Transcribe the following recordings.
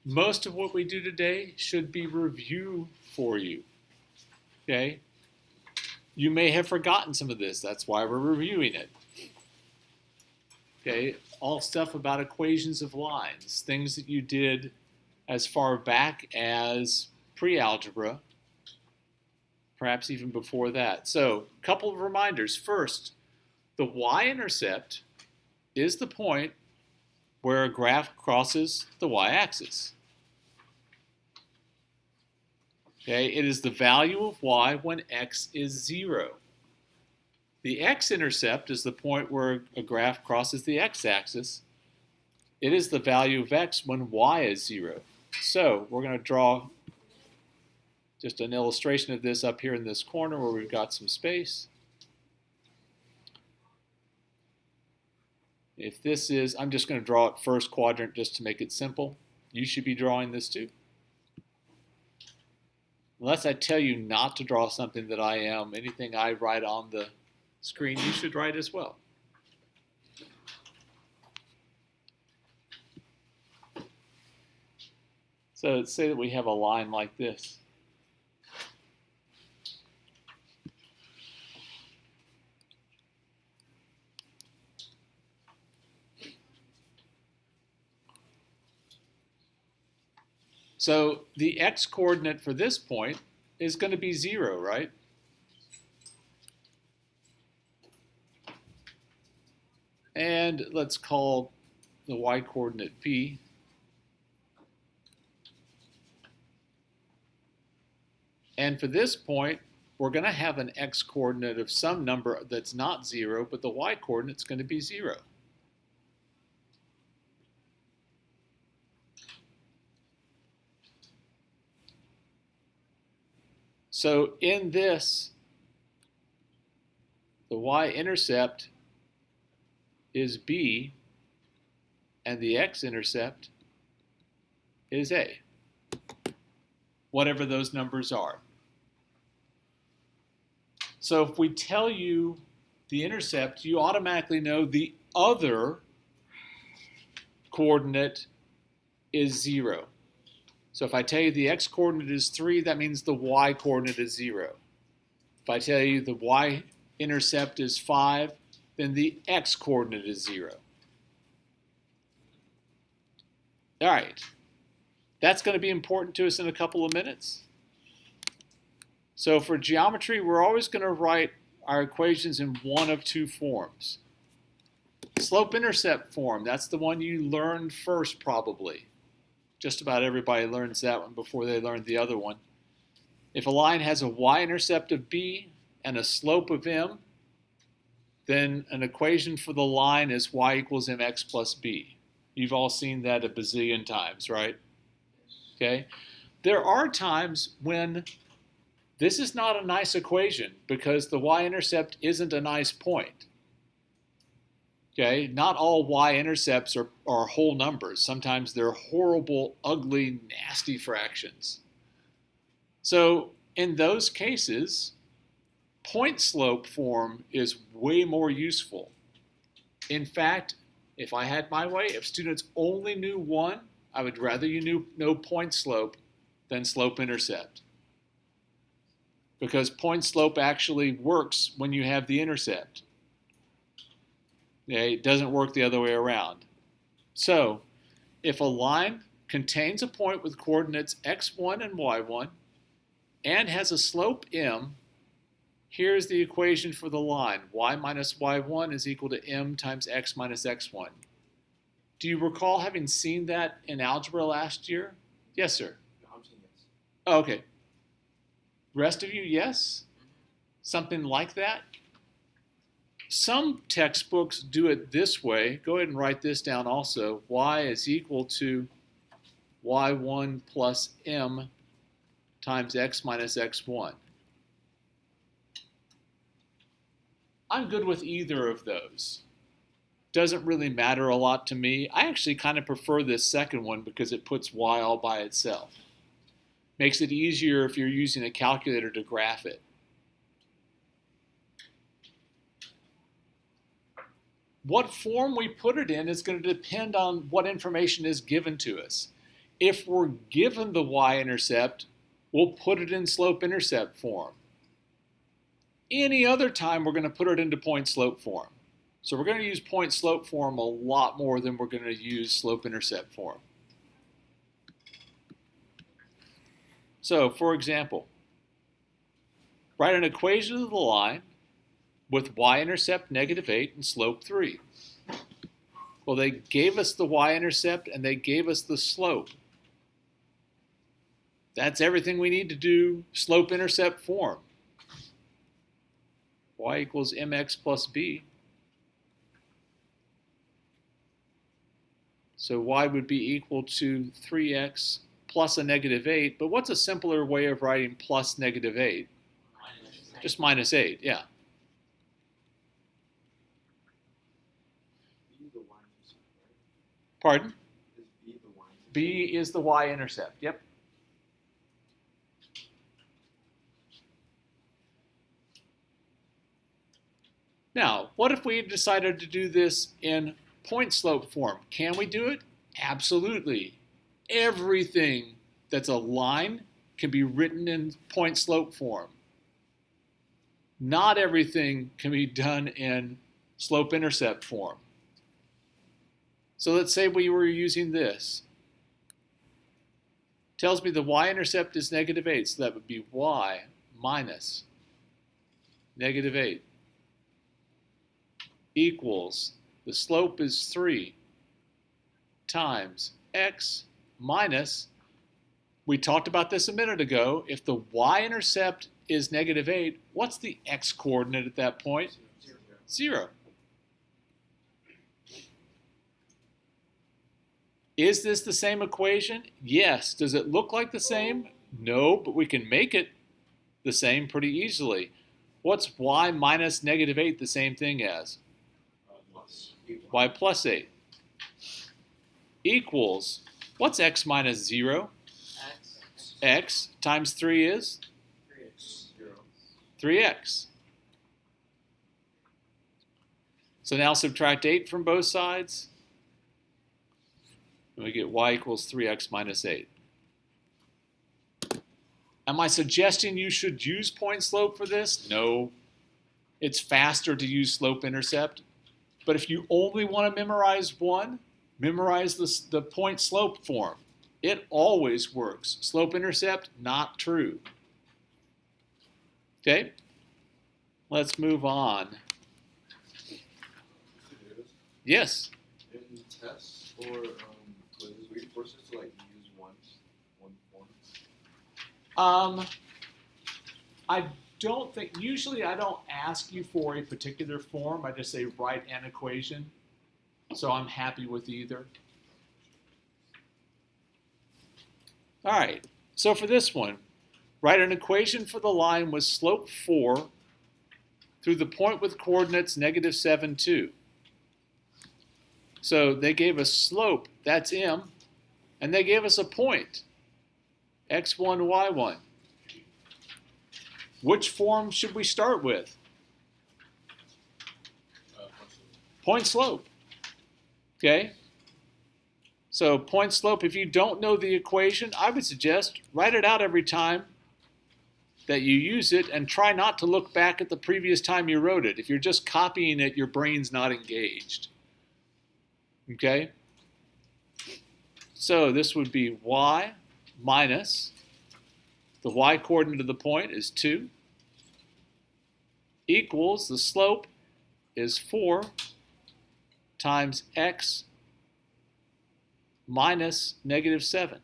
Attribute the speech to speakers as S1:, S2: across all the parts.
S1: Most of what we do today should be review for you. Okay? You may have forgotten some of this. That's why we're reviewing it. Okay? All stuff about equations of lines, things that you did as far back as pre-algebra, perhaps even before that. So, a couple of reminders. First, the y-intercept is the point where a graph crosses the y-axis. Okay, it is the value of y when x is 0. The x-intercept is the point where a graph crosses the x-axis. It is the value of x when y is 0. So we're going to draw just an illustration of this up here in this corner where we've got some space. If this is, I'm just going to draw it first quadrant just to make it simple. You should be drawing this too. Unless I tell you not to draw something that I am, anything I write on the screen, you should write as well. So let's say that we have a line like this. So the x-coordinate for this point is going to be 0, right? And let's call the y-coordinate p. And for this point, we're going to have an x-coordinate of some number that's not 0, but the y-coordinate is going to be 0. So in this, the y-intercept is b, and the x-intercept is a, whatever those numbers are. So if we tell you the intercept, you automatically know the other coordinate is 0. So if I tell you the x-coordinate is 3, that means the y-coordinate is 0. If I tell you the y-intercept is 5, then the x-coordinate is 0. All right. That's going to be important to us in a couple of minutes. So for geometry, we're always going to write our equations in one of two forms. Slope-intercept form, that's the one you learned first probably. Just about everybody learns that one before they learn the other one. If a line has a y-intercept of b and a slope of m, then an equation for the line is y equals mx plus b. You've all seen that a bazillion times, right? Okay. There are times when this is not a nice equation because the y-intercept isn't a nice point. Okay, not all y-intercepts are whole numbers. Sometimes they're horrible, ugly, nasty fractions. So in those cases, point slope form is way more useful. In fact, if I had my way, if students only knew one, I would rather you know point slope than slope intercept. Because point slope actually works when you have the intercept. Okay, it doesn't work the other way around. So, if a line contains a point with coordinates x1 and y1 and has a slope m, here's the equation for the line. Y minus y1 is equal to m times x minus x1. Do you recall having seen that in algebra last year? Yes, sir. Oh, okay. Rest of you, yes? Something like that? Some textbooks do it this way. Go ahead and write this down also. Y is equal to y1 plus m times x minus x1. I'm good with either of those. Doesn't really matter a lot to me. I actually kind of prefer this second one because it puts y all by itself. Makes it easier if you're using a calculator to graph it. What form we put it in is going to depend on what information is given to us. If we're given the y-intercept, we'll put it in slope-intercept form. Any other time, we're going to put it into point-slope form. So we're going to use point-slope form a lot more than we're going to use slope-intercept form. So, for example, write an equation of the line with y-intercept -8 and slope 3. Well, they gave us the y-intercept and they gave us the slope. That's everything we need to do slope-intercept form. Y equals mx plus b. So y would be equal to 3x plus a -8. But what's a simpler way of writing plus -8? Just -8, yeah. Pardon? B is the y-intercept, yep. Now, what if we decided to do this in point-slope form? Can we do it? Absolutely. Everything that's a line can be written in point-slope form. Not everything can be done in slope-intercept form. So let's say we were using this. Tells me the y-intercept is -8, so that would be y minus -8 equals, the slope is 3 times x minus, we talked about this a minute ago, if the y-intercept is -8, what's the x-coordinate at that point? 0. Is this the same equation? Yes. Does it look like the same? No, but we can make it the same pretty easily. What's y minus -8 the same thing as? Y plus 8 equals, what's x minus 0? X times 3 is? 3x. So now subtract 8 from both sides. And we get y equals 3x minus 8. Am I suggesting you should use point slope for this? No. It's faster to use slope intercept. But if you only want to memorize one, memorize the point slope form. It always works. Slope intercept, not true. Okay? Let's move on. Yes?
S2: In tests or quizzes, we force us to like use one form?
S1: I don't think, usually I don't ask you for a particular form. I just say write an equation. So I'm happy with either. All right, so for this one, write an equation for the line with slope 4 through the point with coordinates -7, 2. So they gave us slope, that's m, and they gave us a point, x1, y1. Which form should we start with? Point slope. Okay? So point slope, if you don't know the equation, I would suggest write it out every time that you use it and try not to look back at the previous time you wrote it. If you're just copying it, your brain's not engaged. Okay? So this would be y minus, the y coordinate of the point is 2, equals, the slope is 4 times x minus -7.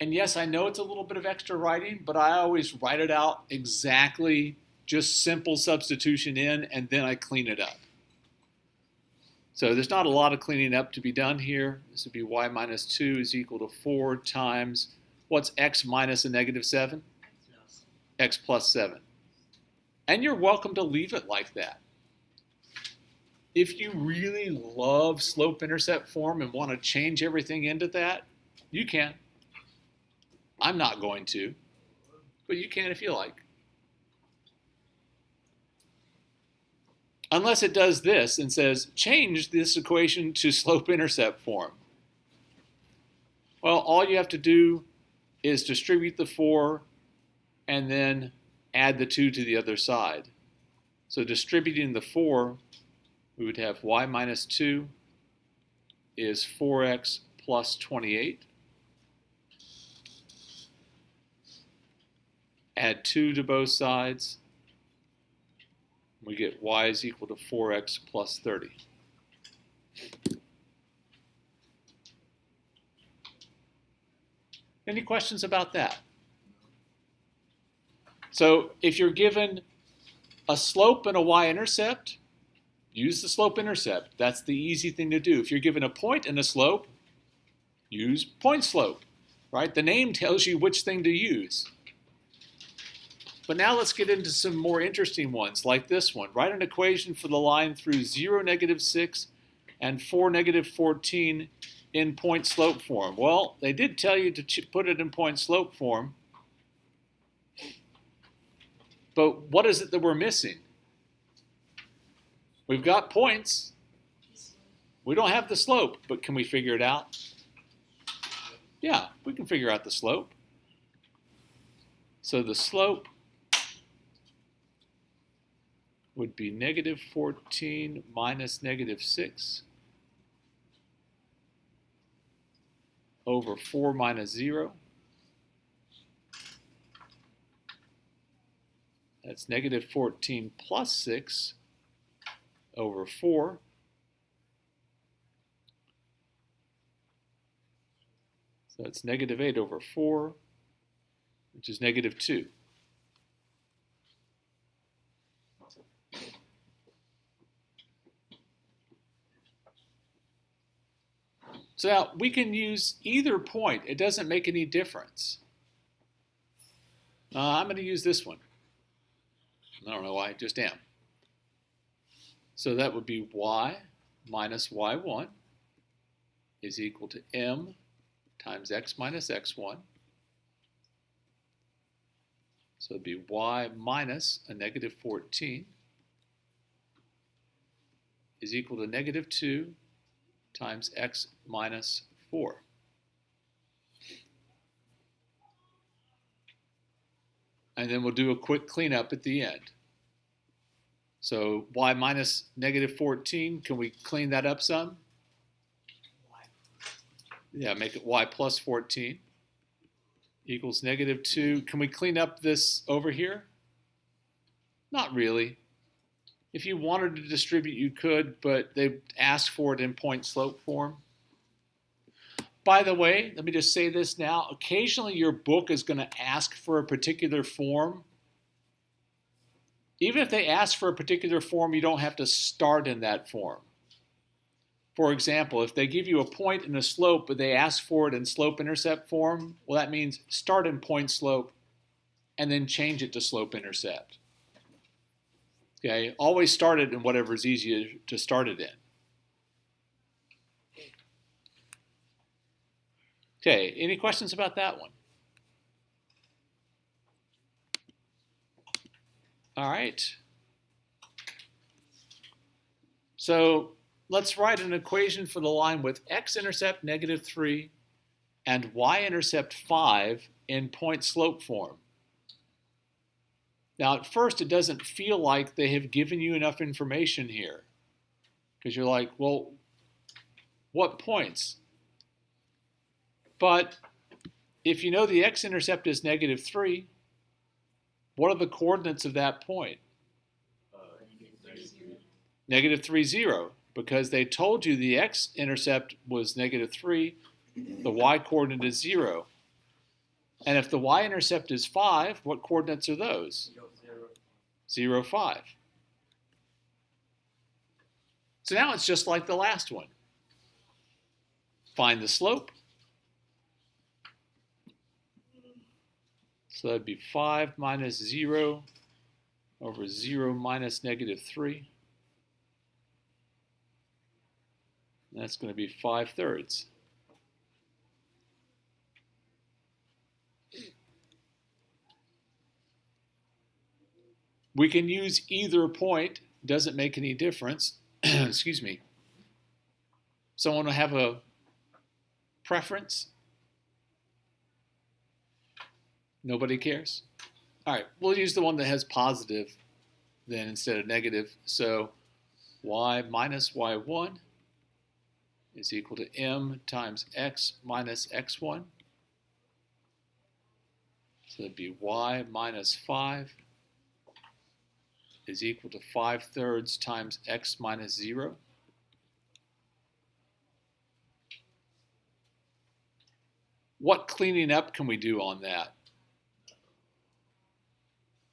S1: And yes, I know it's a little bit of extra writing, but I always write it out exactly, just simple substitution in, and then I clean it up. So there's not a lot of cleaning up to be done here. This would be y minus 2 is equal to 4 times, what's x minus a -7? X plus 7. And you're welcome to leave it like that. If you really love slope-intercept form and want to change everything into that, you can. I'm not going to, but you can if you like. Unless it does this and says, change this equation to slope-intercept form. Well, all you have to do is distribute the 4 and then add the 2 to the other side. So distributing the 4, we would have y minus 2 is 4x plus 28. Add 2 to both sides. We get y is equal to 4x plus 30. Any questions about that? So if you're given a slope and a y-intercept, use the slope-intercept. That's the easy thing to do. If you're given a point and a slope, use point-slope, right? The name tells you which thing to use. But now let's get into some more interesting ones, like this one. Write an equation for the line through 0, -6 and 4, -14 in point-slope form. Well, they did tell you to put it in point-slope form. But what is it that we're missing? We've got points. We don't have the slope, but can we figure it out? Yeah, we can figure out the slope. So the slope would be -14 minus -6 over 4 minus 0. That's -14 plus 6 over 4. So it's -8 over 4, which is -2. So now we can use either point. It doesn't make any difference. I'm going to use this one. I don't know why, just am. So that would be y minus y1 is equal to m times x minus x1. So it'd be y minus a -14 is equal to -2 times x minus 4. And then we'll do a quick cleanup at the end. So y minus -14, can we clean that up some? Yeah, make it y plus 14 equals -2. Can we clean up this over here? Not really. If you wanted to distribute, you could, but they asked for it in point-slope form. By the way, let me just say this now. Occasionally your book is going to ask for a particular form. Even if they ask for a particular form, you don't have to start in that form. For example, if they give you a point and a slope, but they ask for it in slope-intercept form, well, that means start in point-slope and then change it to slope-intercept. Okay, always start it in whatever is easier to start it in. Okay, any questions about that one? All right. So let's write an equation for the line with x-intercept -3 and y-intercept 5 in point-slope form. Now, at first, it doesn't feel like they have given you enough information here. Because you're like, well, what points? But if you know the x-intercept is -3, what are the coordinates of that point? -3, 0. Because they told you the x-intercept was -3, the y-coordinate is 0. And if the y-intercept is 5, what coordinates are those? 0, 5. So now it's just like the last one. Find the slope. So that'd be 5 minus 0 over 0 minus -3. And that's going to be 5/3. We can use either point doesn't make any difference. Excuse me. Someone will have a preference? Nobody cares? All right, we'll use the one that has positive then instead of negative. So y minus y1 is equal to m times x minus x1. So that'd be y minus 5 is equal to 5/3 times x minus 0. What cleaning up can we do on that?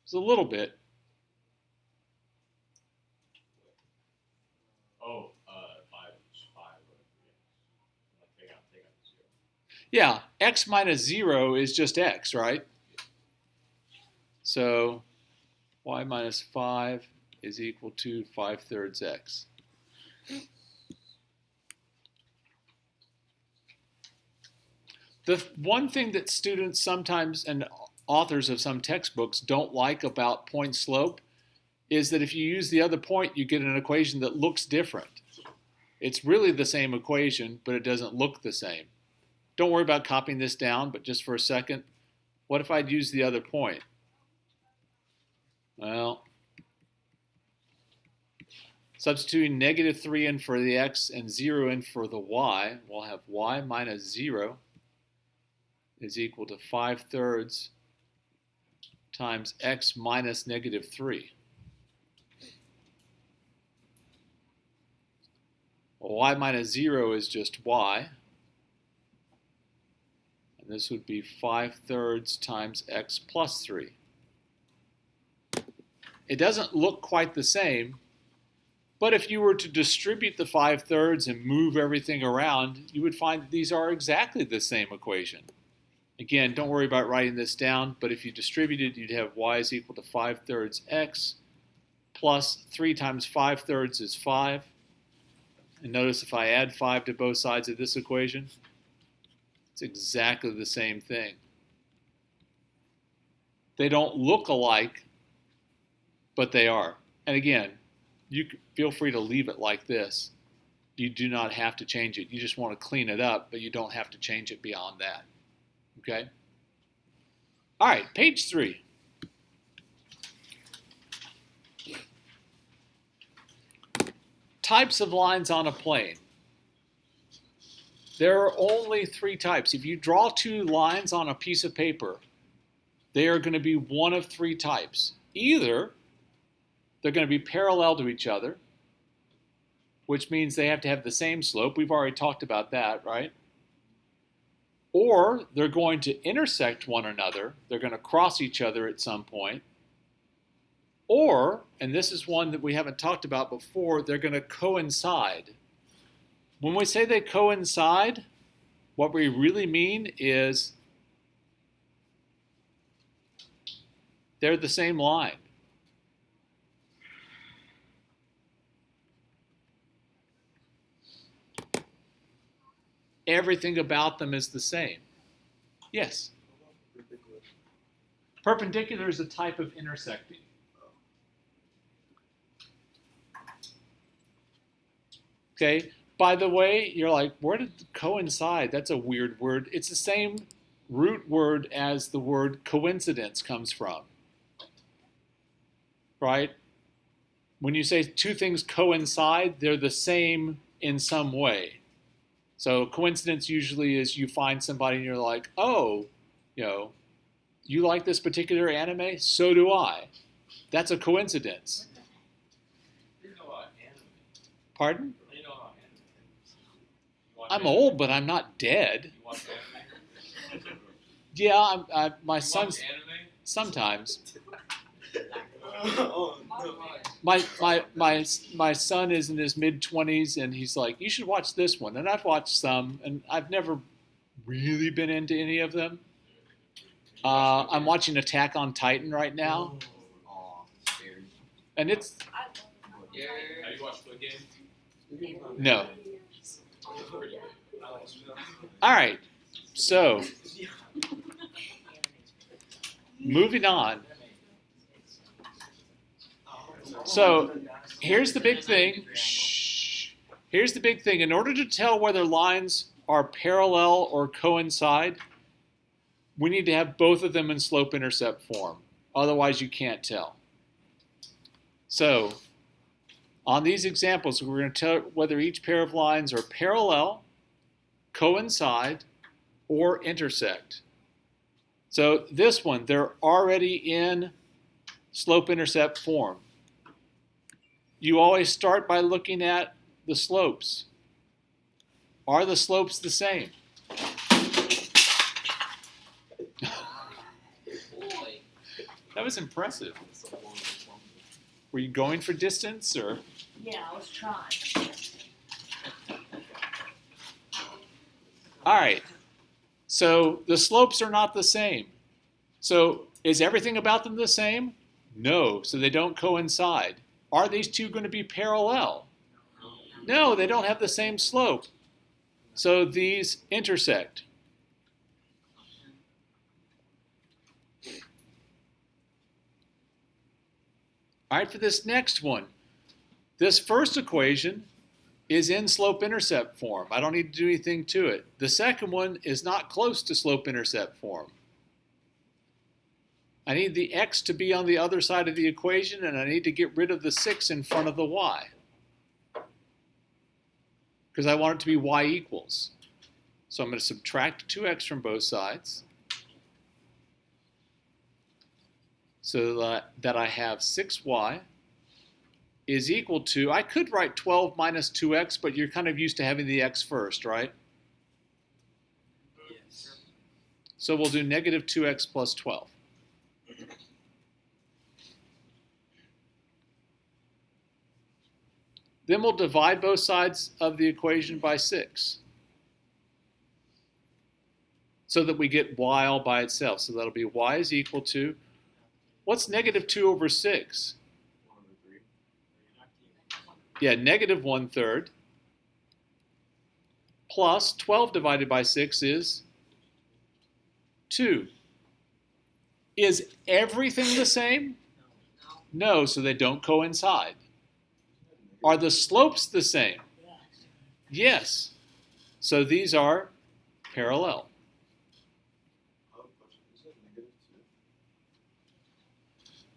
S1: It's a little bit.
S3: Oh, 5. Take out the 0.
S1: Yeah, x minus 0 is just x, right? So y minus 5 is equal to 5/3 x. The one thing that students sometimes and authors of some textbooks don't like about point slope is that if you use the other point, you get an equation that looks different. It's really the same equation, but it doesn't look the same. Don't worry about copying this down, but just for a second, what if I'd use the other point? Well, substituting -3 in for the x and 0 in for the y, we'll have y minus 0 is equal to 5/3 times x minus -3. Well, y minus 0 is just y. And this would be 5/3 times x plus 3. It doesn't look quite the same, but if you were to distribute the 5/3 and move everything around, you would find that these are exactly the same equation. Again, don't worry about writing this down, but if you distributed, you'd have y is equal to 5/3 x plus 3 times 5/3 is 5. And notice if I add 5 to both sides of this equation, it's exactly the same thing. They don't look alike, but they are. And again, you feel free to leave it like this. You do not have to change it. You just want to clean it up, but you don't have to change it beyond that. Okay? All right, page 3. Types of lines on a plane. There are only 3 types. If you draw 2 lines on a piece of paper, they are going to be one of 3 types. Either they're going to be parallel to each other, which means they have to have the same slope. We've already talked about that, right? Or they're going to intersect one another. They're going to cross each other at some point. Or, and this is one that we haven't talked about before, they're going to coincide. When we say they coincide, what we really mean is they're the same line. Everything about them is the same. Yes? Perpendicular is a type of intersecting. Okay? By the way, you're like, where did coincide? That's a weird word. It's the same root word as the word coincidence comes from. Right? When you say 2 things coincide, they're the same in some way. So coincidence usually is you find somebody and you're like, oh, you like this particular anime? So do I. That's a coincidence. Pardon? I'm old, but I'm not dead. Yeah, my son's sometimes. My son is in his mid-20s, and he's like, you should watch this one. And I've watched some, and I've never really been into any of them. I'm watching Attack on Titan right now. And it's...
S3: Have you watched Squid Game?
S1: No. All right. So, moving on. So here's the big thing. Shh. Here's the big thing. In order to tell whether lines are parallel or coincide, we need to have both of them in slope-intercept form. Otherwise, you can't tell. So on these examples, we're going to tell whether each pair of lines are parallel, coincide, or intersect. So this one, they're already in slope-intercept form. You always start by looking at the slopes. Are the slopes the same? That was impressive. Were you going for distance or?
S4: Yeah, I was trying.
S1: All right. So the slopes are not the same. So is everything about them the same? No, so they don't coincide. Are these two going to be parallel? No, they don't have the same slope. So these intersect. All right, for this next one, this first equation is in slope-intercept form. I don't need to do anything to it. The second one is not close to slope-intercept form. I need the x to be on the other side of the equation, and I need to get rid of the 6 in front of the y, because I want it to be y equals. So I'm going to subtract 2x from both sides, so that I have 6y is equal to, I could write 12 minus 2x, but you're kind of used to having the x first, right?
S3: Yes.
S1: So we'll do negative 2x plus 12. Then we'll divide both sides of the equation by 6, so that we get y all by itself. So that'll be y is equal to, what's negative 2 over 6?
S2: 1/3.
S1: Yeah, negative 1/3 plus 12 divided by 6 is 2. Is everything the same? No, so they don't coincide. Are the slopes the same? Yes. So these are parallel.
S2: I have a question. You said -2?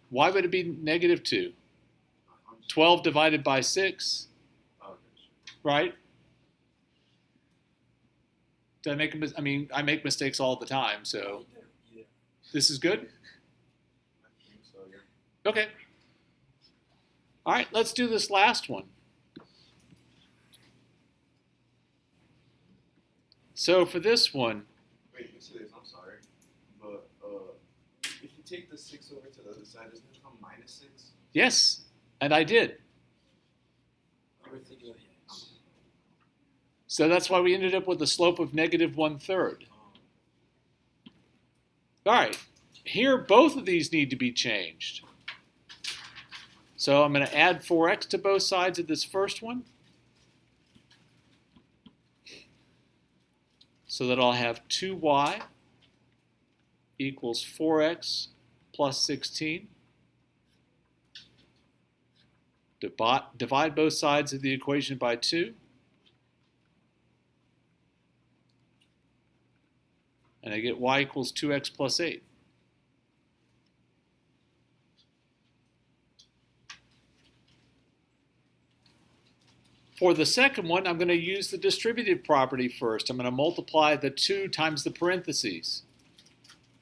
S1: Why would it be negative 2?
S2: I'm just-
S1: 12 divided by 6,
S2: Oh, okay, sure.
S1: right? Did I make I mean, I make mistakes all the time, so
S3: Yeah.
S1: this is good?
S2: I think so, yeah.
S1: Okay. All right, let's do this last one. So for this one,
S2: Wait, let me see this. I'm sorry. But if you take the 6 over to the other side, doesn't it become -6?
S1: yes, and I did.
S3: You were thinking of yes.
S1: So that's why we ended up with a slope of negative 1/3. All right, here both of these need to be changed. So I'm going to add 4x to both sides of this first one, so that I'll have 2y equals 4x plus 16. Divide both sides of the equation by 2. And I get y equals 2x plus 8. For the second one, I'm going to use the distributive property first. I'm going to multiply the 2 times the parentheses.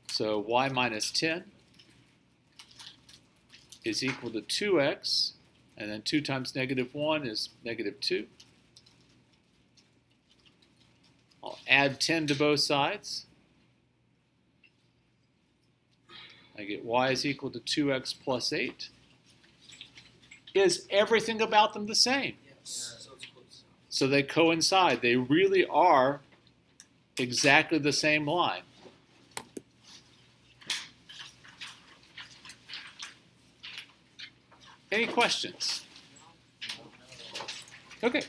S1: So y minus 10 is equal to 2x, and then 2 times negative 1 is negative 2. I'll add 10 to both sides. I get y is equal to 2x plus 8. Is everything about them the same?
S3: Yes. So it's close.
S1: So they coincide. They really are exactly the same line. Any questions? Okay.